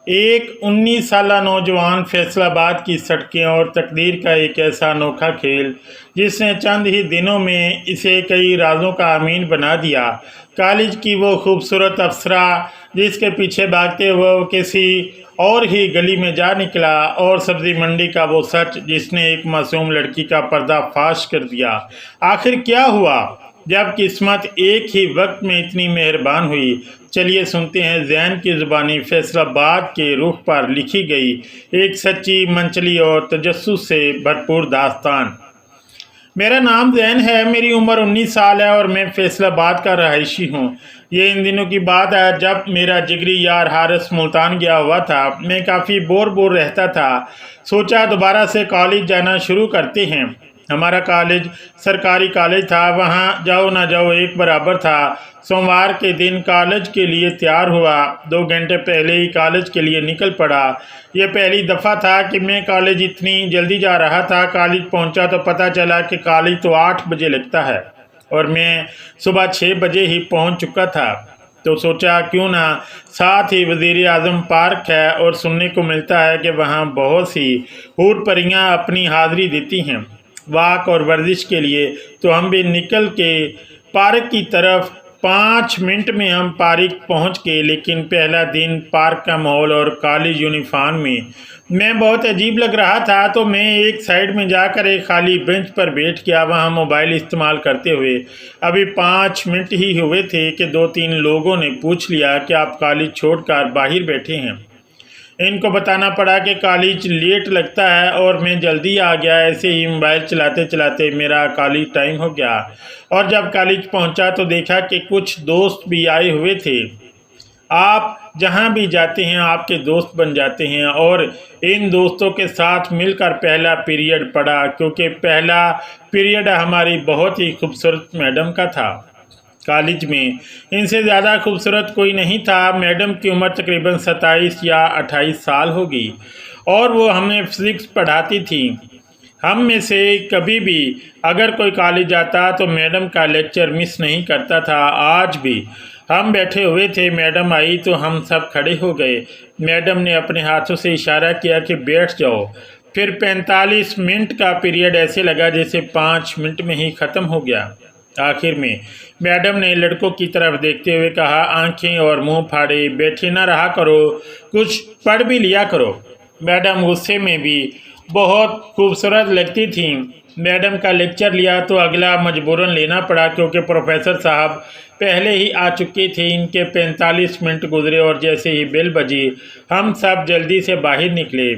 एक 19 साला नौजवान फैसलाबाद की सड़कें और तकदीर का एक ऐसा अनोखा खेल जिसने चंद ही दिनों में इसे कई राजों का अमीन बना दिया। कॉलेज की वो खूबसूरत अप्सरा जिसके पीछे भागते हुए वो किसी और ही गली में जा निकला, और सब्जी मंडी का वो सच जिसने एक मासूम लड़की का पर्दाफाश कर दिया। आखिर क्या हुआ जब किस्मत एक ही वक्त में इतनी मेहरबान हुई? चलिए सुनते हैं ज़ैन की ज़ुबानी फैसलाबाद के रुख पर लिखी गई एक सच्ची, मंचली और तजस्सुस से भरपूर दास्तान। मेरा नाम ज़ैन है, मेरी उम्र 19 साल है और मैं फैसलाबाद का रहायशी हूँ। ये इन दिनों की बात है जब मेरा जिगरी यार हारिस मुल्तान गया हुआ था। मैं काफ़ी बोर रहता था। सोचा दोबारा से कॉलेज जाना शुरू करते हैं। हमारा कॉलेज सरकारी कॉलेज था, वहाँ जाओ ना जाओ एक बराबर था। सोमवार के दिन कॉलेज के लिए तैयार हुआ, 2 घंटे पहले ही कॉलेज के लिए निकल पड़ा। यह पहली दफ़ा था कि मैं कॉलेज इतनी जल्दी जा रहा था। कॉलेज पहुँचा तो पता चला कि कॉलेज तो 8 बजे लगता है और मैं सुबह 6 बजे ही पहुँच चुका था। तो सोचा क्यों ना, साथ ही वज़ीर आज़म पार्क है और सुनने को मिलता है कि वहाँ बहुत सी हूर परियाँ अपनी हाज़िरी देती हैं वॉक और वर्जिश के लिए। तो हम भी निकल के पार्क की तरफ 5 मिनट में हम पार्क पहुंच गए। लेकिन पहला दिन पार्क का माहौल और कॉलेज यूनिफॉर्म में मैं बहुत अजीब लग रहा था। तो मैं एक साइड में जाकर एक खाली बेंच पर बैठ गया, वहां मोबाइल इस्तेमाल करते हुए। अभी 5 मिनट ही हुए थे कि 2-3 लोगों ने पूछ लिया कि आप कॉलेज छोड़कर बाहर बैठे हैं। इनको बताना पड़ा कि कॉलेज लेट लगता है और मैं जल्दी आ गया। ऐसे ही मोबाइल चलाते चलाते मेरा कॉलेज टाइम हो गया और जब कॉलेज पहुंचा तो देखा कि कुछ दोस्त भी आए हुए थे। आप जहां भी जाते हैं आपके दोस्त बन जाते हैं, और इन दोस्तों के साथ मिलकर पहला पीरियड पढ़ा, क्योंकि पहला पीरियड हमारी बहुत ही खूबसूरत मैडम का था। कॉलेज में इनसे ज़्यादा खूबसूरत कोई नहीं था। मैडम की उम्र तकरीबन 27 या 28 साल होगी और वो हमें फिज़िक्स पढ़ाती थी। हम में से कभी भी अगर कोई कॉलेज जाता तो मैडम का लेक्चर मिस नहीं करता था। आज भी हम बैठे हुए थे, मैडम आई तो हम सब खड़े हो गए। मैडम ने अपने हाथों से इशारा किया कि बैठ जाओ। फिर 45 मिनट का पीरियड ऐसे लगा जैसे 5 मिनट में ही ख़त्म हो गया। आखिर में मैडम ने लड़कों की तरफ देखते हुए कहा, आंखें और मुंह फाड़े बैठे ना रहा करो, कुछ पढ़ भी लिया करो। मैडम गुस्से में भी बहुत खूबसूरत लगती थी। मैडम का लेक्चर लिया तो अगला मजबूरन लेना पड़ा, क्योंकि प्रोफेसर साहब पहले ही आ चुके थे। इनके 45 मिनट गुजरे और जैसे ही बेल बजी हम सब जल्दी से बाहर निकले।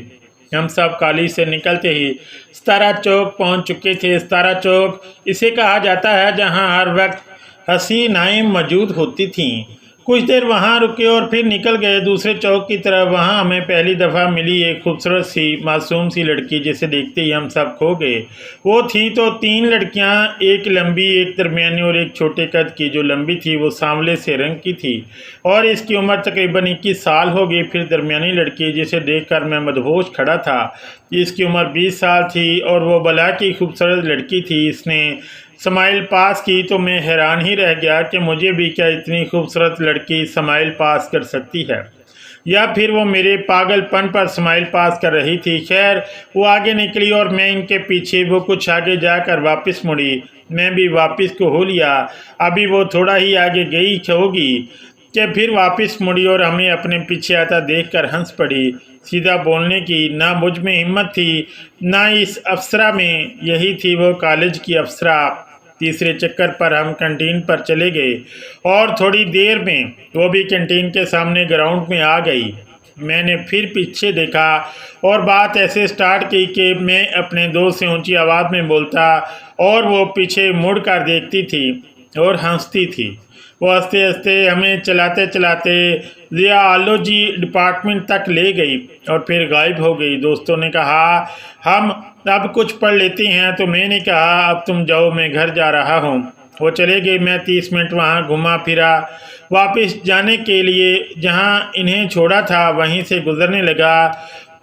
हम सब कॉलेज से निकलते ही सतारा चौक पहुंच चुके थे। सतारा चौक इसे कहा जाता है जहां हर वक्त हसीनाएं मौजूद होती थीं। कुछ देर वहां रुके और फिर निकल गए दूसरे चौक की तरफ। वहां हमें पहली दफ़ा मिली एक खूबसूरत सी मासूम सी लड़की, जिसे देखते ही हम सब खो गए। वो थी तो 3 लड़कियां, एक लंबी, एक दरमियानी और एक छोटे कद की। जो लंबी थी वो सांवले से रंग की थी और इसकी उम्र तकरीबन 21 साल होगी। फिर दरमियानी लड़की, जिसे देखकर मैं मदहोश खड़ा था, इसकी उम्र 20 साल थी और वो बला की खूबसूरत लड़की थी। इसने स्माइल पास की तो मैं हैरान ही रह गया कि मुझे भी क्या इतनी खूबसूरत लड़की स्माइल पास कर सकती है, या फिर वो मेरे पागलपन पर स्माइल पास कर रही थी। खैर वो आगे निकली और मैं इनके पीछे। वो कुछ आगे जाकर वापस मुड़ी, मैं भी वापस को हो लिया। अभी वो थोड़ा ही आगे गई होगी कि फिर वापस मुड़ी और हमें अपने पीछे आता देखकर हंस पड़ी। सीधा बोलने की ना मुझ में हिम्मत थी ना इस अप्सरा में। यही थी वो कॉलेज की अप्सरा। तीसरे चक्कर पर हम कैंटीन पर चले गए और थोड़ी देर में वो भी कैंटीन के सामने ग्राउंड में आ गई। मैंने फिर पीछे देखा और बात ऐसे स्टार्ट की कि मैं अपने दोस्त से ऊंची आवाज़ में बोलता और वो पीछे मुड़ कर देखती थी और हंसती थी। वो हंसते हंसते हमें चलाते चलाते जियालॉजी डिपार्टमेंट तक ले गई और फिर गायब हो गई। दोस्तों ने कहा हम अब कुछ पढ़ लेते हैं, तो मैंने कहा अब तुम जाओ, मैं घर जा रहा हूँ। वो चले गए। मैं 30 मिनट वहाँ घुमा फिरा। वापस जाने के लिए जहाँ इन्हें छोड़ा था वहीं से गुजरने लगा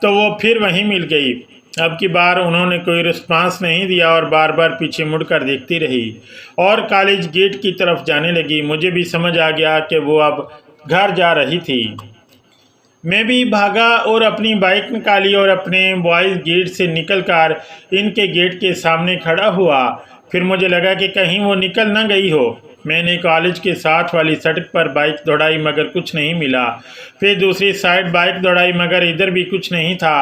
तो वो फिर वहीं मिल गई। अब की बार उन्होंने कोई रिस्पांस नहीं दिया और बार बार पीछे मुड़कर देखती रही और कॉलेज गेट की तरफ जाने लगी। मुझे भी समझ आ गया कि वो अब घर जा रही थी। मैं भी भागा और अपनी बाइक निकाली और अपने बॉयज़ गेट से निकलकर इनके गेट के सामने खड़ा हुआ। फिर मुझे लगा कि कहीं वो निकल ना गई हो। मैंने कॉलेज के साथ वाली सड़क पर बाइक दौड़ाई मगर कुछ नहीं मिला। फिर दूसरी साइड बाइक दौड़ाई मगर इधर भी कुछ नहीं था।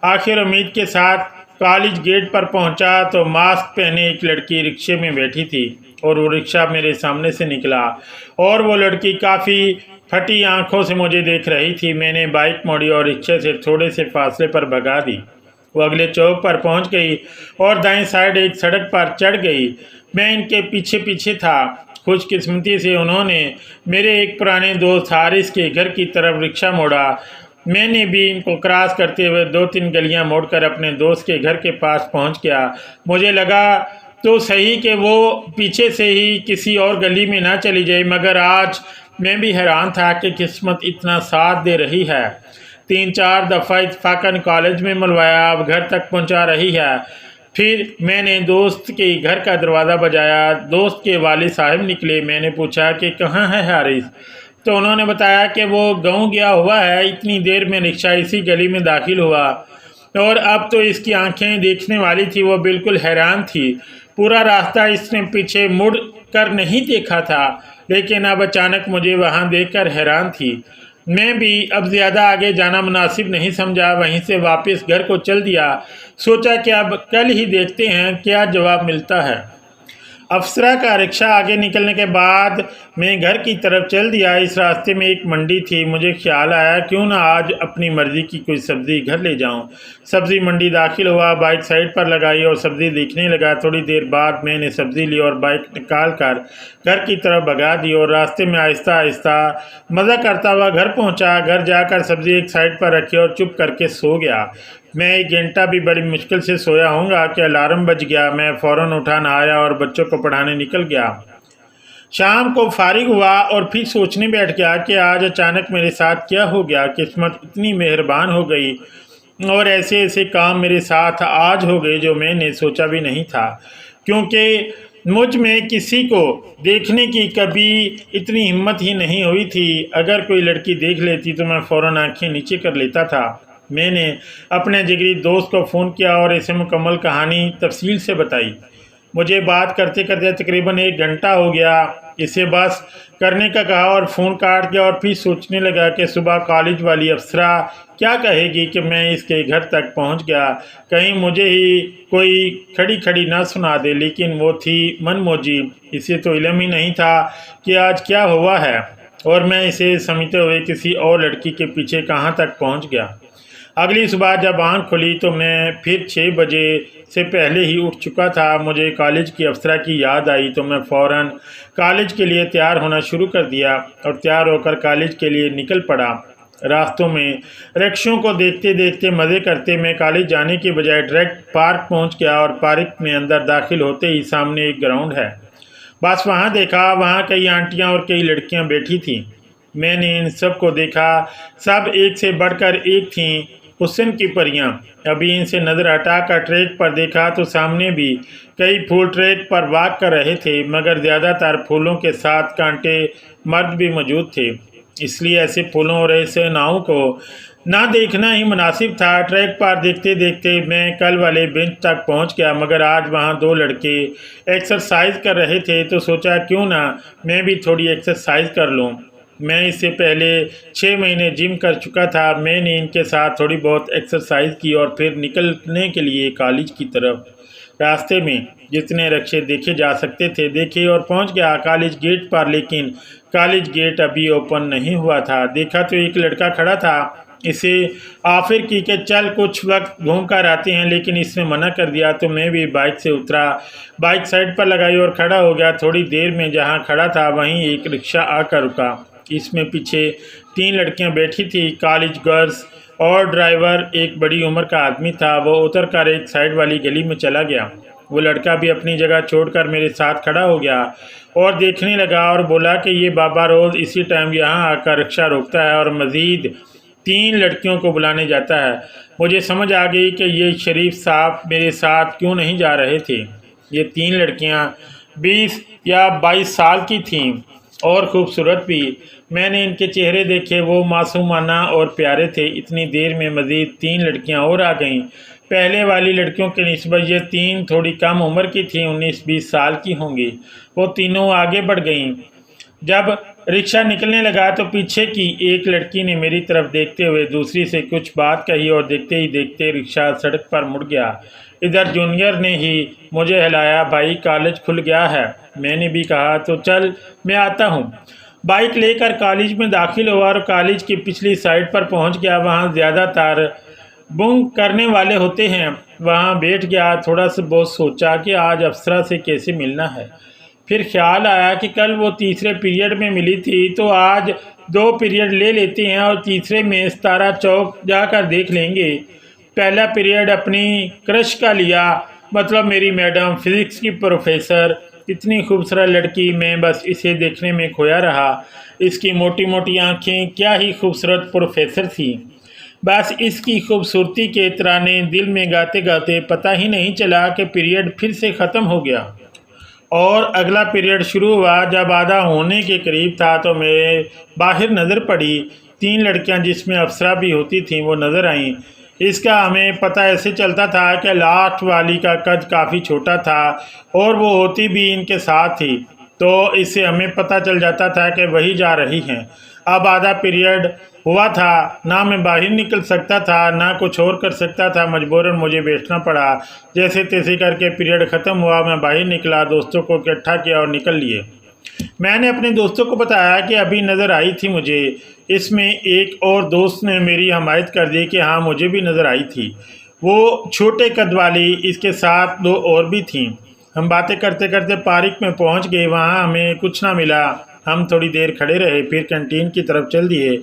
आखिर उम्मीद के साथ कॉलेज गेट पर पहुंचा तो मास्क पहने एक लड़की रिक्शे में बैठी थी और वो रिक्शा मेरे सामने से निकला और वो लड़की काफ़ी फटी आंखों से मुझे देख रही थी। मैंने बाइक मोड़ी और रिक्शे से थोड़े से फासले पर भगा दी। वो अगले चौक पर पहुंच गई और दाएं साइड एक सड़क पर चढ़ गई। मैं इनके पीछे पीछे था। खुशकिस्मती से उन्होंने मेरे एक पुराने दोस्त हारिस के घर की तरफ रिक्शा मोड़ा। मैंने भी इनको क्रॉस करते हुए 2-3 गलियां मोड़कर अपने दोस्त के घर के पास पहुंच गया। मुझे लगा तो सही कि वो पीछे से ही किसी और गली में ना चली जाए, मगर आज मैं भी हैरान था कि किस्मत इतना साथ दे रही है। 3-4 दफ़ा इत्तेफाकन कॉलेज में मिलवाया, अब घर तक पहुंचा रही है। फिर मैंने दोस्त के घर का दरवाज़ा बजाया। दोस्त के वालिद साहब निकले। मैंने पूछा कि कहाँ है हारिस, तो उन्होंने बताया कि वो गाँव गया हुआ है। इतनी देर में रिक्शा इसी गली में दाखिल हुआ और अब तो इसकी आंखें देखने वाली थी। वो बिल्कुल हैरान थी। पूरा रास्ता इसने पीछे मुड़ कर नहीं देखा था, लेकिन अब अचानक मुझे वहां देखकर हैरान थी। मैं भी अब ज़्यादा आगे जाना मुनासिब नहीं समझा। वहीं से वापस घर को चल दिया। सोचा कि अब कल ही देखते हैं क्या जवाब मिलता है। अफसरा का रिक्शा आगे निकलने के बाद मैं घर की तरफ चल दिया। इस रास्ते में एक मंडी थी। मुझे ख्याल आया क्यों ना आज अपनी मर्ज़ी की कोई सब्ज़ी घर ले जाऊं। सब्ज़ी मंडी दाखिल हुआ, बाइक साइड पर लगाई और सब्ज़ी देखने लगा। थोड़ी देर बाद मैंने सब्ज़ी ली और बाइक निकाल कर घर की तरफ भगा दी और रास्ते में आहिस्ता आहिस्ता मज़ा करता हुआ घर पहुंचा। घर जाकर सब्ज़ी एक साइड पर रखी और चुप करके सो गया। मैं 1 घंटा भी बड़ी मुश्किल से सोया होऊंगा कि अलार्म बज गया। मैं फ़ौरन उठा नहाया और बच्चों को पढ़ाने निकल गया। शाम को फारिग हुआ और फिर सोचने बैठ गया कि आज अचानक मेरे साथ क्या हो गया। किस्मत इतनी मेहरबान हो गई और ऐसे ऐसे काम मेरे साथ आज हो गए जो मैंने सोचा भी नहीं था, क्योंकि मुझ में किसी को देखने की कभी इतनी हिम्मत ही नहीं हुई थी। अगर कोई लड़की देख लेती तो मैं फ़ौरन आंखें नीचे कर लेता था। मैंने अपने जिगरी दोस्त को फ़ोन किया और इसे मुकम्मल कहानी तफसील से बताई। मुझे बात करते करते तकरीबन 1 घंटा हो गया। इसे बस करने का कहा और फ़ोन काट दिया और फिर सोचने लगा कि सुबह कॉलेज वाली अफसरा क्या कहेगी कि मैं इसके घर तक पहुंच गया। कहीं मुझे ही कोई खड़ी खड़ी ना सुना दे। लेकिन वो थी मनमौजी। इसे तो इल्म ही नहीं था कि आज क्या हुआ है और मैं इसे समझते हुए किसी और लड़की के पीछे कहाँ तक पहुँच गया। अगली सुबह जब आँख खुली तो मैं फिर 6 बजे से पहले ही उठ चुका था। मुझे कॉलेज की अफसरा की याद आई तो मैं फ़ौरन कॉलेज के लिए तैयार होना शुरू कर दिया और तैयार होकर कॉलेज के लिए निकल पड़ा। रास्तों में रिक्शों को देखते देखते मज़े करते मैं कॉलेज जाने के बजाय डायरेक्ट पार्क पहुंच गया और पार्क में अंदर दाखिल होते ही सामने एक ग्राउंड है। बस वहां देखा, वहां कई आंटियां और कई लड़कियां बैठी थीं। मैंने इन सब को देखा। सब एक से बढ़कर एक थीं, हुस्न की परियां। अभी इनसे नज़र हटाकर ट्रैक पर देखा तो सामने भी कई फूल ट्रैक पर वाक कर रहे थे, मगर ज़्यादातर फूलों के साथ कांटे मर्द भी मौजूद थे। इसलिए ऐसे फूलों और ऐसे नावों को ना देखना ही मुनासिब था। ट्रैक पर देखते देखते मैं कल वाले बेंच तक पहुंच गया, मगर आज वहां 2 लड़के एक्सरसाइज कर रहे थे तो सोचा क्यों ना मैं भी थोड़ी एक्सरसाइज कर लूं। मैं इससे पहले 6 महीने जिम कर चुका था। मैंने इनके साथ थोड़ी बहुत एक्सरसाइज की और फिर निकलने के लिए कॉलेज की तरफ रास्ते में जितने रिक्शे देखे जा सकते थे देखे और पहुंच गया कॉलेज गेट पर। लेकिन कॉलेज गेट अभी ओपन नहीं हुआ था। देखा तो एक लड़का खड़ा था। इसे ऑफर की कि चल कुछ वक्त घूम कर आते हैं, लेकिन इसने मना कर दिया तो मैं भी बाइक से उतरा, बाइक साइड पर लगाई और खड़ा हो गया। थोड़ी देर में जहां खड़ा था वहीं एक रिक्शा आकर रुका। इसमें पीछे 3 लड़कियां बैठी थी, कॉलेज गर्ल्स, और ड्राइवर एक बड़ी उम्र का आदमी था। वो उतर कर एक साइड वाली गली में चला गया। वो लड़का भी अपनी जगह छोड़कर मेरे साथ खड़ा हो गया और देखने लगा और बोला कि ये बाबा रोज़ इसी टाइम यहाँ आकर रिक्शा रोकता है और मज़ीद 3 लड़कियों को बुलाने जाता है। मुझे समझ आ गई कि ये शरीफ साहब मेरे साथ क्यों नहीं जा रहे थे। ये 3 लड़कियाँ 20 या 22 साल की थीं। और खूबसूरत भी। मैंने इनके चेहरे देखे, वो मासूमाना और प्यारे थे। इतनी देर में मज़ीद 3 लड़कियां और आ गईं। पहले वाली लड़कियों के निस्बत ये 3 थोड़ी कम उम्र की थीं, 19-20 साल की होंगी। वो तीनों आगे बढ़ गईं। जब रिक्शा निकलने लगा तो पीछे की एक लड़की ने मेरी तरफ देखते हुए दूसरी से कुछ बात कही और देखते ही देखते रिक्शा सड़क पर मुड़ गया। इधर जूनियर ने ही मुझे हिलाया, भाई कॉलेज खुल गया है। मैंने भी कहा तो चल मैं आता हूँ। बाइक लेकर कॉलेज में दाखिल हुआ और कॉलेज की पिछली साइड पर पहुँच गया। वहाँ ज़्यादातर बुंग करने वाले होते हैं। वहाँ बैठ गया। थोड़ा सा बहुत सोचा कि आज अप्सरा से कैसे मिलना है। फिर ख्याल आया कि कल वो तीसरे पीरियड में मिली थी, तो आज 2 पीरियड ले लेते हैं और तीसरे में सितारा चौक जाकर देख लेंगे। पहला पीरियड अपनी क्रश का लिया, मतलब मेरी मैडम फिज़िक्स की प्रोफेसर। इतनी खूबसूरत लड़की, मैं बस इसे देखने में खोया रहा। इसकी मोटी मोटी आंखें, क्या ही खूबसूरत प्रोफेसर थी। बस इसकी खूबसूरती के तराने दिल में गाते गाते पता ही नहीं चला कि पीरियड फिर से ख़त्म हो गया और अगला पीरियड शुरू हुआ। जब आधा होने के करीब था तो मेरे बाहर नज़र पड़ी। 3 लड़कियां जिसमें अप्सरा भी होती थीं वो नज़र आईं। इसका हमें पता ऐसे चलता था कि लास्ट वाली का कद काफ़ी छोटा था और वो होती भी इनके साथ थी, तो इससे हमें पता चल जाता था कि वही जा रही हैं। अब आधा पीरियड हुआ था, ना मैं बाहर निकल सकता था ना कुछ और कर सकता था। मजबूरन मुझे बैठना पड़ा। जैसे तैसे करके पीरियड ख़त्म हुआ। मैं बाहर निकला, दोस्तों को इकट्ठा किया और निकल लिए। मैंने अपने दोस्तों को बताया कि अभी नज़र आई थी मुझे। इसमें एक और दोस्त ने मेरी हमायत कर दी कि हाँ मुझे भी नज़र आई थी। वो छोटे कद वाली, इसके साथ 2 और भी थीं। हम बातें करते करते पार्क में पहुंच गए। वहाँ हमें कुछ ना मिला। हम थोड़ी देर खड़े रहे, फिर कैंटीन की तरफ चल दिए।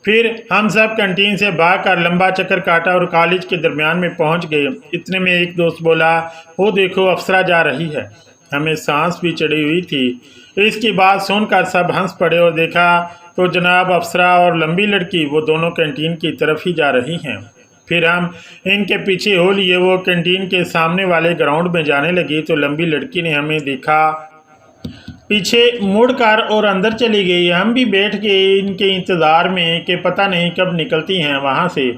फिर हम सब कैंटीन से भागकर लंबा चक्कर काटा और कॉलेज के दरमियान में पहुंच गए। इतने में एक दोस्त बोला, वो देखो अप्सरा जा रही है। हमें सांस भी चढ़ी हुई थी। इसकी बात सुनकर सब हंस पड़े और देखा तो जनाब अप्सरा और लंबी लड़की वो दोनों कैंटीन की तरफ ही जा रही हैं। फिर हम इनके पीछे हो लिए। वो कैंटीन के सामने वाले ग्राउंड में जाने लगी तो लंबी लड़की ने हमें देखा, पीछे मुड़कर और अंदर चली गई। हम भी बैठ गए इनके इंतज़ार में कि पता नहीं कब निकलती हैं वहाँ से।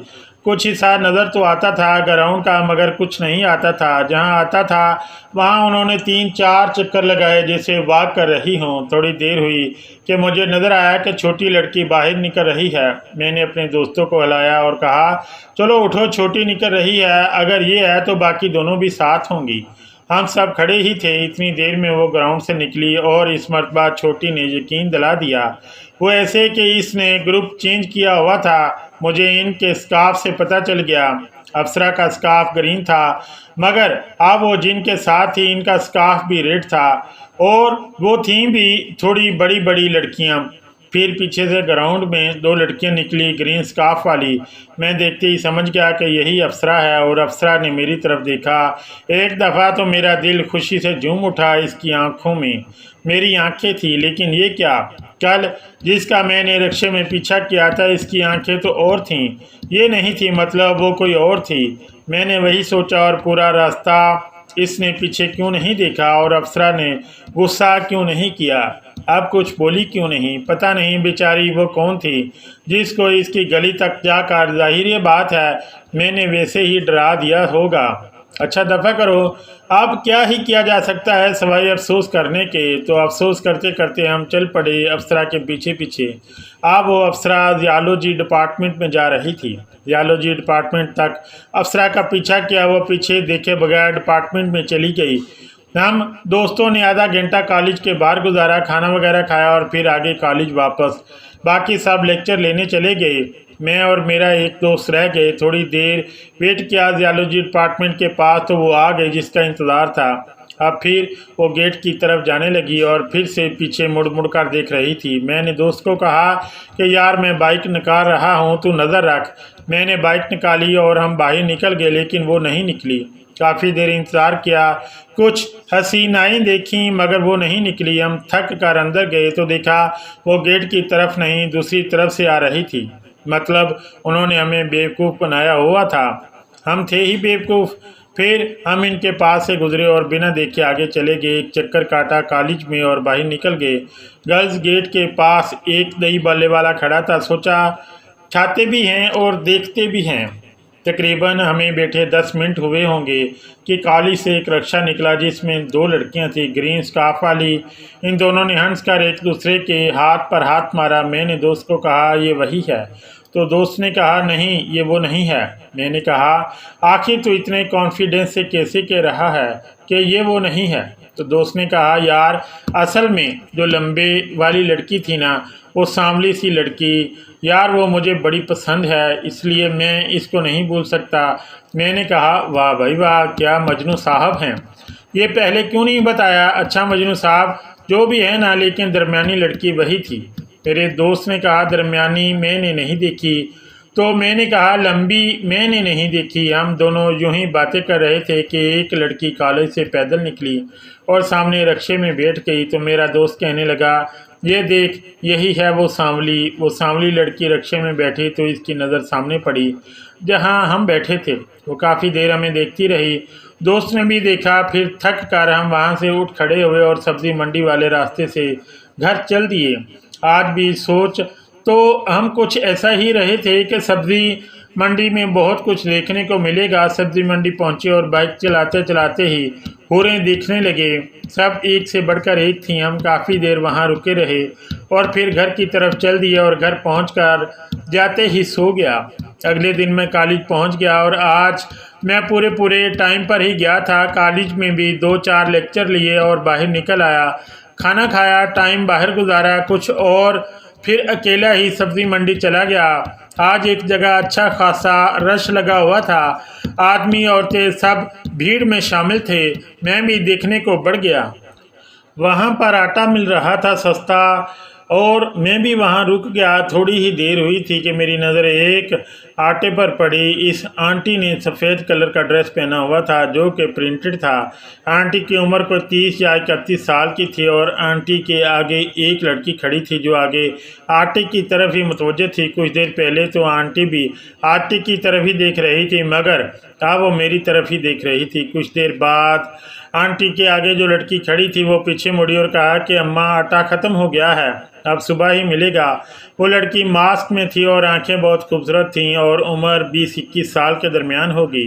कुछ हिस्सा नज़र तो आता था ग्राउंड का, मगर कुछ नहीं आता था। जहाँ आता था वहाँ उन्होंने 3-4 चक्कर लगाए जैसे वॉक कर रही हों। थोड़ी देर हुई कि मुझे नज़र आया कि छोटी लड़की बाहर निकल रही है। मैंने अपने दोस्तों को हिलाया और कहा, चलो उठो, छोटी निकल रही है। अगर ये है तो बाकी दोनों भी साथ होंगी। हम सब खड़े ही थे। इतनी देर में वो ग्राउंड से निकली और इस मरतबा छोटी ने यकीन दिला दिया। वो ऐसे कि इसने ग्रुप चेंज किया हुआ था। मुझे इनके स्कार्फ से पता चल गया। अप्सरा का स्कार्फ ग्रीन था, मगर अब वो जिनके साथ थी इनका स्कार्फ भी रेड था और वो थी भी थोड़ी बड़ी बड़ी लड़कियां। फिर पीछे से ग्राउंड में 2 लड़कियां निकली, ग्रीन स्कार्फ वाली। मैं देखते ही समझ गया कि यही अप्सरा है और अप्सरा ने मेरी तरफ देखा। एक दफ़ा तो मेरा दिल खुशी से झूम उठा। इसकी आंखों में मेरी आंखें थी, लेकिन ये क्या, कल जिसका मैंने रिक्शे में पीछा किया था इसकी आंखें तो और थीं, ये नहीं थी, मतलब वो कोई और थी। मैंने वही सोचा और पूरा रास्ता इसने पीछे क्यों नहीं देखा और अप्सरा ने गुस्सा क्यों नहीं किया, अब कुछ बोली क्यों नहीं। पता नहीं बेचारी वो कौन थी जिसको इसकी गली तक जाकर, जाहिर बात है मैंने वैसे ही डरा दिया होगा। अच्छा दफ़ा करो, अब क्या ही किया जा सकता है सवाई अफसोस करने के। तो अफसोस करते करते हम चल पड़े अप्सरा के पीछे पीछे। अब वो अप्सरा जियोलॉजी डिपार्टमेंट में जा रही थी। जियोलॉजी डिपार्टमेंट तक अप्सरा का पीछा किया, वो पीछे देखे बगैर डिपार्टमेंट में चली गई। हम दोस्तों ने आधा घंटा कॉलेज के बाहर गुजारा, खाना वगैरह खाया और फिर आगे कॉलेज वापस। बाकी सब लेक्चर लेने चले गए। मैं और मेरा एक दोस्त रह गए। थोड़ी देर वेट किया जियोलॉजी डिपार्टमेंट के पास, तो वो आ गई जिसका इंतज़ार था। अब फिर वो गेट की तरफ जाने लगी और फिर से पीछे मुड़ मुड़ कर देख रही थी। मैंने दोस्त को कहा कि यार मैं बाइक निकाल रहा हूँ, तू नज़र रख। मैंने बाइक निकाली और हम बाहर निकल गए, लेकिन वो नहीं निकली। काफ़ी देर इंतज़ार किया, कुछ हसीनाएँ देखीं, मगर वो नहीं निकली। हम थक कर अंदर गए तो देखा वो गेट की तरफ नहीं दूसरी तरफ से आ रही थी। मतलब उन्होंने हमें बेवकूफ़ बनाया हुआ था। हम थे ही बेवकूफ़। फिर हम इनके पास से गुजरे और बिना देखे आगे चले गए। एक चक्कर काटा कॉलेज में और बाहर निकल गए। गर्ल्स गेट के पास एक दही बल्ले वाला खड़ा था। सोचा खाते भी हैं और देखते भी हैं। तकरीबन हमें बैठे 10 मिनट हुए होंगे कि कॉलेज से एक रिक्शा निकला जिसमें 2 लड़कियां थीं, ग्रीन स्कार्फ वाली। इन दोनों ने हंसकर एक दूसरे के हाथ पर हाथ मारा। मैंने दोस्त को कहा, ये वही है? तो दोस्त ने कहा, नहीं, ये वो नहीं है। मैंने कहा, आखिर तो इतने कॉन्फिडेंस से कैसे कह रहा है कि ये वो नहीं है? तो दोस्त ने कहा, यार असल में जो लंबे वाली लड़की थी ना, वो सांवली सी लड़की, यार वो मुझे बड़ी पसंद है, इसलिए मैं इसको नहीं भूल सकता। मैंने कहा, वाह भाई वाह, क्या मजनू साहब हैं, ये पहले क्यों नहीं बताया? अच्छा मजनू साहब जो भी है ना, लेकिन दरमियानी लड़की वही थी। मेरे दोस्त ने कहा, दरमियानी मैंने नहीं देखी। तो मैंने कहा, लंबी मैंने नहीं देखी। हम दोनों यूं ही बातें कर रहे थे कि एक लड़की कॉलेज से पैदल निकली और सामने रिक्शे में बैठ गई। तो मेरा दोस्त कहने लगा, ये देख, यही है वो सांवली लड़की रिक्शे में बैठी। तो इसकी नज़र सामने पड़ी जहां हम बैठे थे। वो काफ़ी देर हमें देखती रही। दोस्त ने भी देखा। फिर थक कर हम वहां से उठ खड़े हुए और सब्जी मंडी वाले रास्ते से घर चल दिए। आज भी सोच तो हम कुछ ऐसा ही रहे थे कि सब्जी मंडी में बहुत कुछ देखने को मिलेगा। सब्जी मंडी पहुंचे और बाइक चलाते चलाते ही हूरें दिखने लगे। सब एक से बढ़कर एक थीं। हम काफ़ी देर वहां रुके रहे और फिर घर की तरफ चल दिए और घर पहुंचकर जाते ही सो गया। अगले दिन मैं कॉलेज पहुंच गया और आज मैं पूरे टाइम पर ही गया था। कॉलेज में भी 2-4 लेक्चर लिए और बाहर निकल आया। खाना खाया, टाइम बाहर गुजारा कुछ और फिर अकेला ही सब्जी मंडी चला गया। आज एक जगह अच्छा खासा रश लगा हुआ था। आदमी औरतें सब भीड़ में शामिल थे। मैं भी देखने को बढ़ गया। वहाँ पर आटा मिल रहा था सस्ता और मैं भी वहाँ रुक गया। थोड़ी ही देर हुई थी कि मेरी नज़र एक आटे पर पड़ी। इस आंटी ने सफ़ेद कलर का ड्रेस पहना हुआ था जो कि प्रिंटेड था। आंटी की उम्र को 30 या 31 साल की थी और आंटी के आगे एक लड़की खड़ी थी जो आगे आटे की तरफ ही मुतवज्जह थी। कुछ देर पहले तो आंटी भी आटे की तरफ ही देख रही थी मगर अब वो मेरी तरफ ही देख रही थी। कुछ देर बाद आंटी के आगे जो लड़की खड़ी थी वो पीछे मुड़ी और कहा कि अम्मा आटा ख़त्म हो गया है, अब सुबह ही मिलेगा। वो लड़की मास्क में थी और आंखें बहुत खूबसूरत थीं और उम्र 20-21 साल के दरमियान होगी।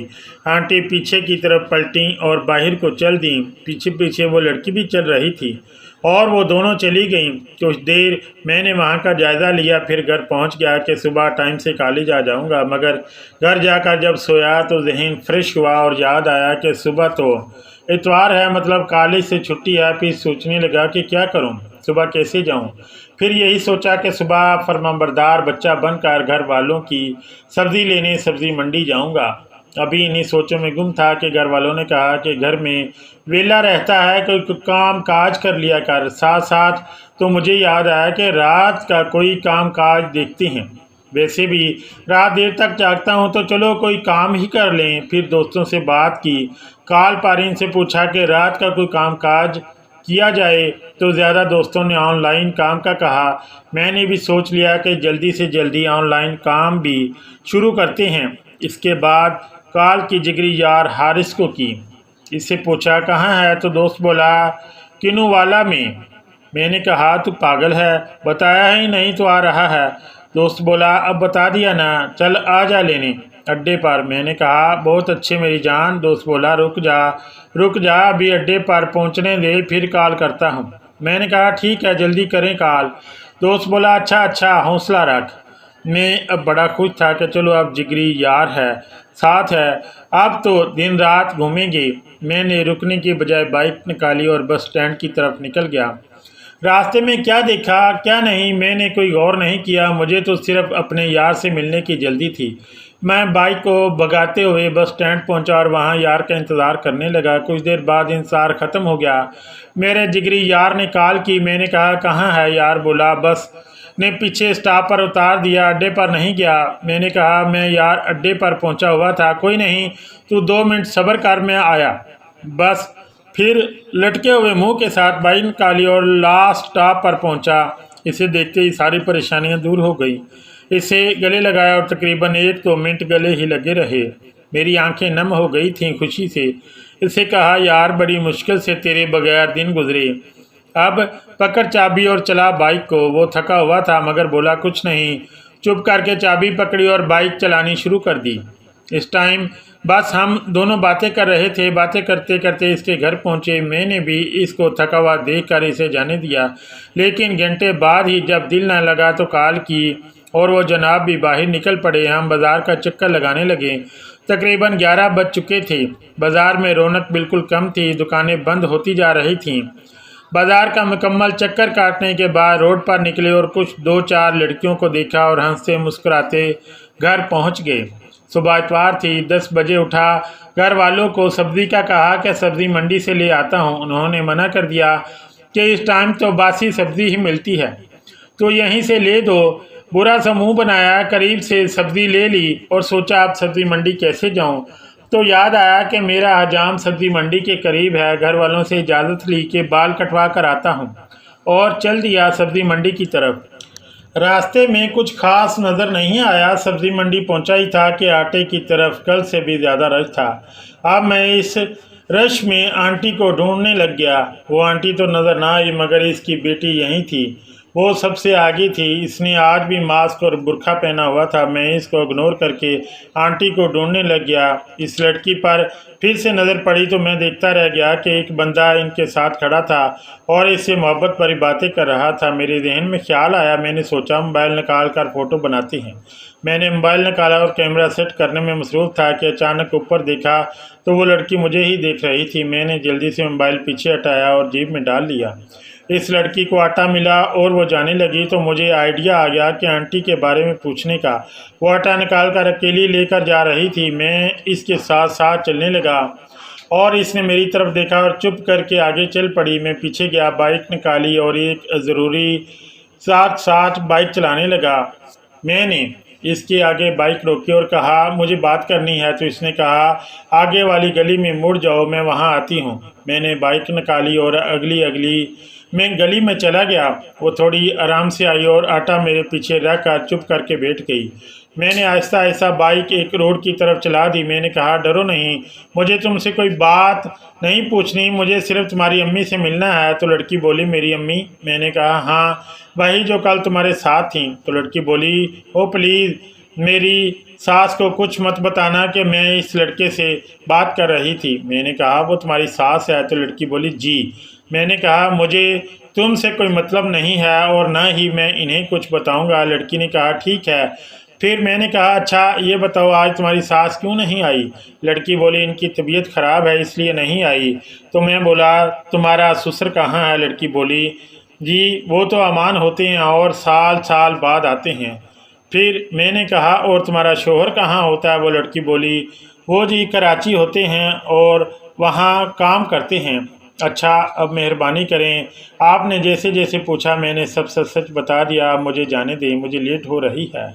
आंटी पीछे की तरफ पलटी और बाहर को चल दी। पीछे पीछे वो लड़की भी चल रही थी और वो दोनों चली गईं। कुछ देर मैंने वहाँ का जायज़ा लिया, फिर घर पहुँच गया कि सुबह टाइम से कॉलेज आ जाऊँगा। मगर घर जाकर जब सोया तो जहन फ्रेश हुआ और याद आया कि सुबह तो इतवार है, मतलब कॉलेज से छुट्टी है। फिर सोचने लगा कि क्या करूं, सुबह कैसे जाऊं। फिर यही सोचा कि सुबह फरमाबरदार बच्चा बनकर घर वालों की सब्ज़ी लेने सब्ज़ी मंडी जाऊंगा। अभी इन्हीं सोचों में गुम था कि घर वालों ने कहा कि घर में वेला रहता है, कोई काम काज कर लिया कर। साथ साथ तो मुझे याद आया कि रात का कोई काम काज देखते हैं। वैसे भी रात देर तक जागता हूँ तो चलो कोई काम ही कर लें। फिर दोस्तों से बात की, काल पारीन से पूछा कि रात का कोई काम काज किया जाए तो ज़्यादा दोस्तों ने ऑनलाइन काम का कहा। मैंने भी सोच लिया कि जल्दी से जल्दी ऑनलाइन काम भी शुरू करते हैं। इसके बाद कॉल की जिगरी यार हारिस को की। इससे पूछा कहाँ है तो दोस्त बोला किनूवाला में। मैंने कहा तू पागल है, बताया ही नहीं तो आ रहा है। दोस्त बोला अब बता दिया ना, चल आ जा लेने अड्डे पर। मैंने कहा बहुत अच्छे मेरी जान। दोस्त बोला रुक जा अभी अड्डे पर पहुंचने दे, फिर कॉल करता हूं। मैंने कहा ठीक है, जल्दी करें कॉल। दोस्त बोला अच्छा हौसला रख। मैं अब बड़ा खुश था कि चलो अब जिगरी यार है साथ है, अब तो दिन रात घूमेंगे। मैंने रुकने की बजाय बाइक निकाली और बस स्टैंड की तरफ निकल गया। रास्ते में क्या देखा क्या नहीं मैंने कोई गौर नहीं किया। मुझे तो सिर्फ अपने यार से मिलने की जल्दी थी। मैं बाइक को भगाते हुए बस स्टैंड पहुंचा और वहां यार का इंतज़ार करने लगा। कुछ देर बाद इंतज़ार ख़त्म हो गया। मेरे जिगरी यार ने कॉल की। मैंने कहा कहाँ है? यार बोला बस ने पीछे स्टॉप पर उतार दिया, अड्डे पर नहीं गया। मैंने कहा मैं यार अड्डे पर पहुंचा हुआ था। कोई नहीं, तू 2 मिनट सब्र कर, मैं आया बस। फिर लटके हुए मुंह के साथ बाइक निकाली और लास्ट स्टॉप पर पहुंचा। इसे देखते ही सारी परेशानियां दूर हो गई। इसे गले लगाया और तकरीबन 1-2 मिनट गले ही लगे रहे। मेरी आंखें नम हो गई थीं खुशी से। इसे कहा, यार बड़ी मुश्किल से तेरे बगैर दिन गुजरे, अब पकड़ चाबी और चला बाइक को। वो थका हुआ था मगर बोला कुछ नहीं। चुप करके चाबी पकड़ी और बाइक चलानी शुरू कर दी। इस टाइम बस हम दोनों बातें कर रहे थे। बातें करते करते इसके घर पहुंचे। मैंने भी इसको थका हुआ देखकर इसे जाने दिया, लेकिन घंटे बाद ही जब दिल न लगा तो कॉल की और वो जनाब भी बाहर निकल पड़े। हम बाज़ार का चक्कर लगाने लगे। तकरीबन 11 बज चुके थे। बाज़ार में रौनक बिल्कुल कम थी, दुकानें बंद होती जा रही थीं। बाजार का मुकम्मल चक्कर काटने के बाद रोड पर निकले और कुछ 2-4 लड़कियों को देखा और हंसते मुस्कुराते घर पहुंच गए। सुबह इतवार थी, 10 बजे उठा। घर वालों को सब्ज़ी का कहा कि सब्ज़ी मंडी से ले आता हूं। उन्होंने मना कर दिया कि इस टाइम तो बासी सब्ज़ी ही मिलती है, तो यहीं से ले दो। बुरा सा मुँह बनाया, करीब से सब्ज़ी ले ली और सोचा अब सब्ज़ी मंडी कैसे जाऊं। तो याद आया कि मेरा हजाम सब्ज़ी मंडी के करीब है। घर वालों से इजाज़त ली कि बाल कटवा कर आता हूँ और चल दिया सब्ज़ी मंडी की तरफ। रास्ते में कुछ खास नज़र नहीं आया। सब्ज़ी मंडी पहुंचा ही था कि आटे की तरफ कल से भी ज़्यादा रश था। अब मैं इस रश में आंटी को ढूंढने लग गया। वो आंटी तो नज़र ना आई मगर इसकी बेटी यहीं थी। वो सबसे आगे थी। इसने आज भी मास्क और बुर्का पहना हुआ था। मैं इसको इग्नोर करके आंटी को ढूंढने लग गया। इस लड़की पर फिर से नज़र पड़ी तो मैं देखता रह गया कि एक बंदा इनके साथ खड़ा था और इससे मोहब्बत भरी बातें कर रहा था। मेरे जहन में ख्याल आया। मैंने सोचा मोबाइल निकाल कर फ़ोटो बनाते हैं। मैंने मोबाइल निकाला और कैमरा सेट करने में मसरूफ़ था कि अचानक ऊपर देखा तो वो लड़की मुझे ही देख रही थी। मैंने जल्दी से मोबाइल पीछे हटाया और जेब में डाल लिया। इस लड़की को आटा मिला और वो जाने लगी तो मुझे आइडिया आ गया कि आंटी के बारे में पूछने का। वो आटा निकाल कर अकेली लेकर जा रही थी। मैं इसके साथ साथ चलने लगा और इसने मेरी तरफ देखा और चुप करके आगे चल पड़ी। मैं पीछे गया, बाइक निकाली और एक ज़रूरी साथ साथ बाइक चलाने लगा। मैंने इसके आगे बाइक रोकी और कहा, मुझे बात करनी है। तो इसने कहा, आगे वाली गली में मुड़ जाओ, मैं वहाँ आती हूँ। मैंने बाइक निकाली और अगली मैं गली में चला गया। वो थोड़ी आराम से आई और आटा मेरे पीछे रखकर चुप करके बैठ गई। मैंने आहिस्ता आहिस्ता बाइक एक रोड की तरफ चला दी। मैंने कहा, डरो नहीं, मुझे तुमसे कोई बात नहीं पूछनी, मुझे सिर्फ तुम्हारी अम्मी से मिलना है। तो लड़की बोली, मेरी अम्मी? मैंने कहा, हाँ, वही जो कल तुम्हारे साथ थी। तो लड़की बोली, ओ प्लीज़ मेरी सास को कुछ मत बताना कि मैं इस लड़के से बात कर रही थी। मैंने कहा, वो तुम्हारी सास है? तो लड़की बोली, जी। मैंने कहा, मुझे तुमसे कोई मतलब नहीं है और ना ही मैं इन्हें कुछ बताऊंगा। लड़की ने कहा, ठीक है। फिर मैंने कहा, अच्छा ये बताओ आज तुम्हारी सास क्यों नहीं आई? लड़की बोली, इनकी तबीयत ख़राब है इसलिए नहीं आई। तो मैं बोला, तुम्हारा ससुर कहाँ है? लड़की बोली, जी वो तो अमान होते हैं और साल साल बाद आते हैं। फिर मैंने कहा, और तुम्हारा शोहर कहाँ होता है? वो लड़की बोली, वो जी कराची होते हैं और वहाँ काम करते हैं। अच्छा, अब मेहरबानी करें, आपने जैसे जैसे पूछा मैंने सब सच सच बता दिया। अब मुझे जाने दें, मुझे लेट हो रही है।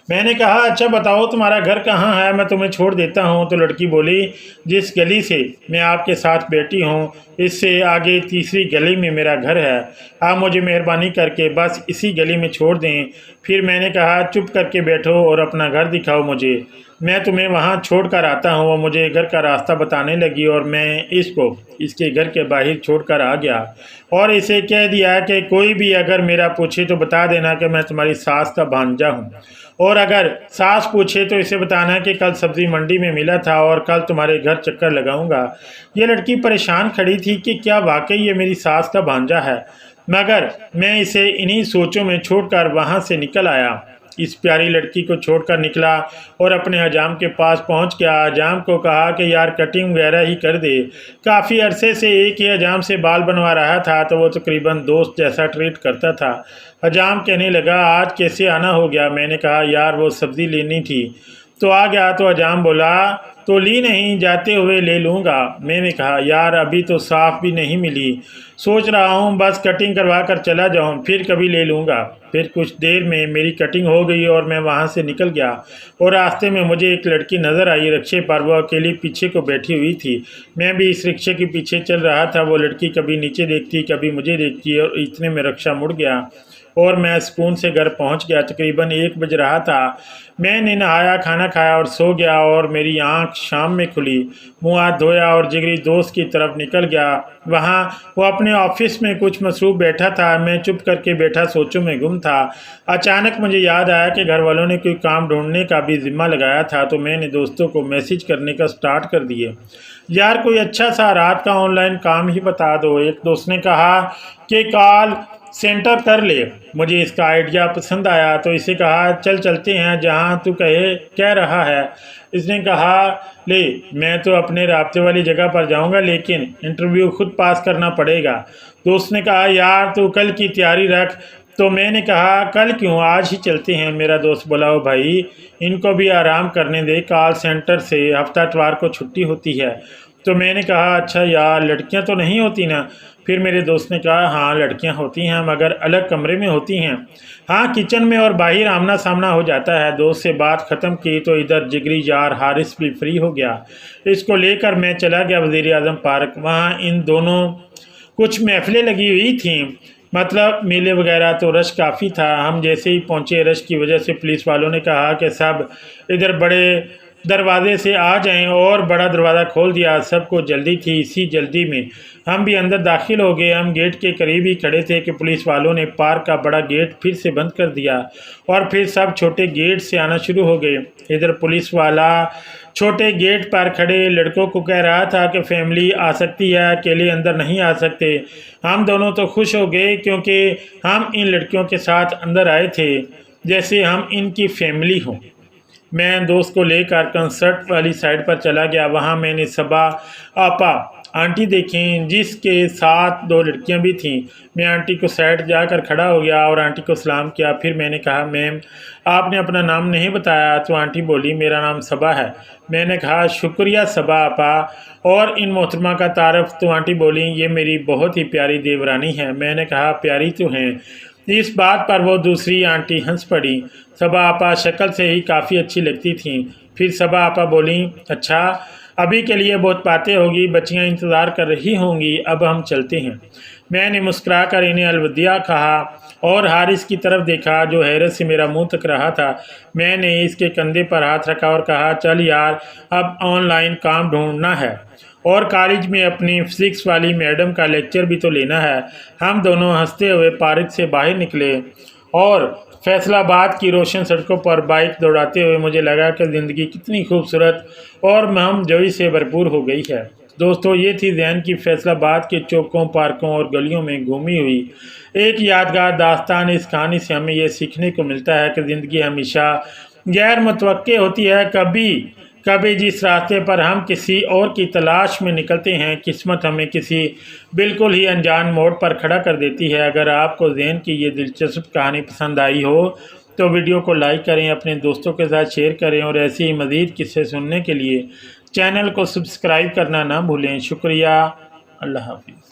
मैंने कहा, अच्छा बताओ तुम्हारा घर कहाँ है, मैं तुम्हें छोड़ देता हूँ। तो लड़की बोली, जिस गली से मैं आपके साथ बैठी हूँ इससे आगे तीसरी गली में मेरा घर है। आप मुझे मेहरबानी करके बस इसी गली में छोड़ दें। फिर मैंने कहा, चुप करके बैठो और अपना घर दिखाओ मुझे, मैं तुम्हें वहाँ छोड़ कर आता हूँ। वो मुझे घर का रास्ता बताने लगी और मैं इसको इसके घर के बाहर छोड़कर आ गया और इसे कह दिया कि कोई भी अगर मेरा पूछे तो बता देना कि मैं तुम्हारी सास का भांजा हूँ, और अगर सास पूछे तो इसे बताना कि कल सब्ज़ी मंडी में मिला था और कल तुम्हारे घर चक्कर लगाऊंगा। ये लड़की परेशान खड़ी थी कि क्या वाकई ये मेरी सास का भांजा है, मगर मैं इसे इन्हीं सोचों में छोड़कर वहाँ से निकल आया। इस प्यारी लड़की को छोड़कर निकला और अपने हजाम के पास पहुंच गया। हजाम को कहा कि यार कटिंग वगैरह ही कर दे। काफ़ी अरसे से एक ही हजाम से बाल बनवा रहा था तो वो तकरीबन दोस्त जैसा ट्रीट करता था। हजाम कहने लगा, आज कैसे आना हो गया? मैंने कहा, यार वो सब्ज़ी लेनी थी तो आ गया। तो हजाम बोला, तो ली नहीं, जाते हुए ले लूँगा। मैंने कहा, यार अभी तो साफ़ भी नहीं मिली, सोच रहा हूँ बस कटिंग करवा कर चला जाऊँ, फिर कभी ले लूँगा। फिर कुछ देर में मेरी कटिंग हो गई और मैं वहाँ से निकल गया और रास्ते में मुझे एक लड़की नज़र आई रिक्शे पर। वो अकेली पीछे को बैठी हुई थी। मैं भी इस रिक्शे के पीछे चल रहा था। वो लड़की कभी नीचे देखती कभी मुझे देखती और इतने में रिक्शा मुड़ गया और मैं सुकून से घर पहुंच गया। तकरीबन 1 बज रहा था। मैंने नहाया, खाना खाया और सो गया और मेरी आंख शाम में खुली। मुंह हाथ धोया और जिगरी दोस्त की तरफ निकल गया। वहाँ वो अपने ऑफिस में कुछ मसरूफ़ बैठा था। मैं चुप करके बैठा सोचों में गुम था। अचानक मुझे याद आया कि घर वालों ने कोई काम ढूंढने का भी जिम्मा लगाया था, तो मैंने दोस्तों को मैसेज करने का स्टार्ट कर दिए, यार कोई अच्छा सा रात का ऑनलाइन काम ही बता दो। एक दोस्त ने कहा कि कॉल सेंटर कर ले। मुझे इसका आइडिया पसंद आया तो इसे कहा, चल चलते हैं जहाँ तू कह रहा है। इसने कहा, ले मैं तो अपने राब्ते वाली जगह पर जाऊँगा, लेकिन इंटरव्यू खुद पास करना पड़ेगा। दोस्त ने कहा, यार तू कल की तैयारी रख। तो मैंने कहा, कल क्यों, आज ही चलते हैं। मेरा दोस्त बोला, ओ भाई इनको भी आराम करने दे, कॉल सेंटर से हफ्ता इतवार को छुट्टी होती है। तो मैंने कहा, अच्छा यार लड़कियां तो नहीं होती ना। फिर मेरे दोस्त ने कहा, हाँ लड़कियां होती हैं मगर अलग कमरे में होती हैं। हाँ किचन में और बाहर आमना सामना हो जाता है। दोस्त से बात ख़त्म की तो इधर जिगरी यार हारिस भी फ्री हो गया। इसको लेकर मैं चला गया वज़ीर आज़म पार्क। वहाँ इन दोनों कुछ महफिलें लगी हुई थीं, मतलब मेले वगैरह, तो रश काफ़ी था। हम जैसे ही पहुँचे, रश की वजह से पुलिस वालों ने कहा कि सब इधर बड़े दरवाजे से आ जाएं, और बड़ा दरवाज़ा खोल दिया। सबको जल्दी थी। इसी जल्दी में हम भी अंदर दाखिल हो गए। हम गेट के करीब ही खड़े थे कि पुलिस वालों ने पार्क का बड़ा गेट फिर से बंद कर दिया और फिर सब छोटे गेट से आना शुरू हो गए। इधर पुलिस वाला छोटे गेट पर खड़े लड़कों को कह रहा था कि फैमिली आ सकती है, अकेले अंदर नहीं आ सकते। हम दोनों तो खुश हो गए क्योंकि हम इन लड़कियों के साथ अंदर आए थे जैसे हम इनकी फैमिली हों। मैं दोस्त को लेकर कंसर्ट वाली साइड पर चला गया। वहाँ मैंने सबा आपा आंटी देखी, जिसके साथ 2 लड़कियां भी थीं। मैं आंटी को साइड जाकर खड़ा हो गया और आंटी को सलाम किया। फिर मैंने कहा, मैम आपने अपना नाम नहीं बताया। तो आंटी बोली, मेरा नाम सबा है। मैंने कहा, शुक्रिया सबा आपा, और इन मोहतरमा का तारफ़। तो आंटी बोली, ये मेरी बहुत ही प्यारी देवरानी है। मैंने कहा, प्यारी तो हैं। इस बात पर वो दूसरी आंटी हंस पड़ी। सबा आपा शक्ल से ही काफ़ी अच्छी लगती थीं। फिर सबा आपा बोली, अच्छा अभी के लिए बहुत बातें होगी, बच्चियां इंतज़ार कर रही होंगी, अब हम चलते हैं। मैंने मुस्कुरा कर इन्हें अलविदा कहा और हारिस की तरफ देखा जो हैरत से मेरा मुंह तक रहा था। मैंने इसके कंधे पर हाथ रखा और कहा, चल यार अब ऑनलाइन काम ढूंढना है और कॉलेज में अपनी फिजिक्स वाली मैडम का लेक्चर भी तो लेना है। हम दोनों हंसते हुए पार्क से बाहर निकले और फैसलाबाद की रोशन सड़कों पर बाइक दौड़ाते हुए मुझे लगा कि ज़िंदगी कितनी खूबसूरत और महमजोई से भरपूर हो गई है। दोस्तों, ये थी ज़ैन की फैसलाबाद के चौकों, पार्कों और गलियों में घूमी हुई एक यादगार दास्तान। इस कहानी से हमें यह सीखने को मिलता है कि ज़िंदगी हमेशा गैर मुतवक्के होती है। कभी कभी जिस रास्ते पर हम किसी और की तलाश में निकलते हैं, किस्मत हमें किसी बिल्कुल ही अनजान मोड़ पर खड़ा कर देती है। अगर आपको ज़ैन की ये दिलचस्प कहानी पसंद आई हो तो वीडियो को लाइक करें, अपने दोस्तों के साथ शेयर करें और ऐसे ही मज़ीद किस्से सुनने के लिए चैनल को सब्सक्राइब करना ना भूलें। शुक्रिया। अल्लाह हाफिज़।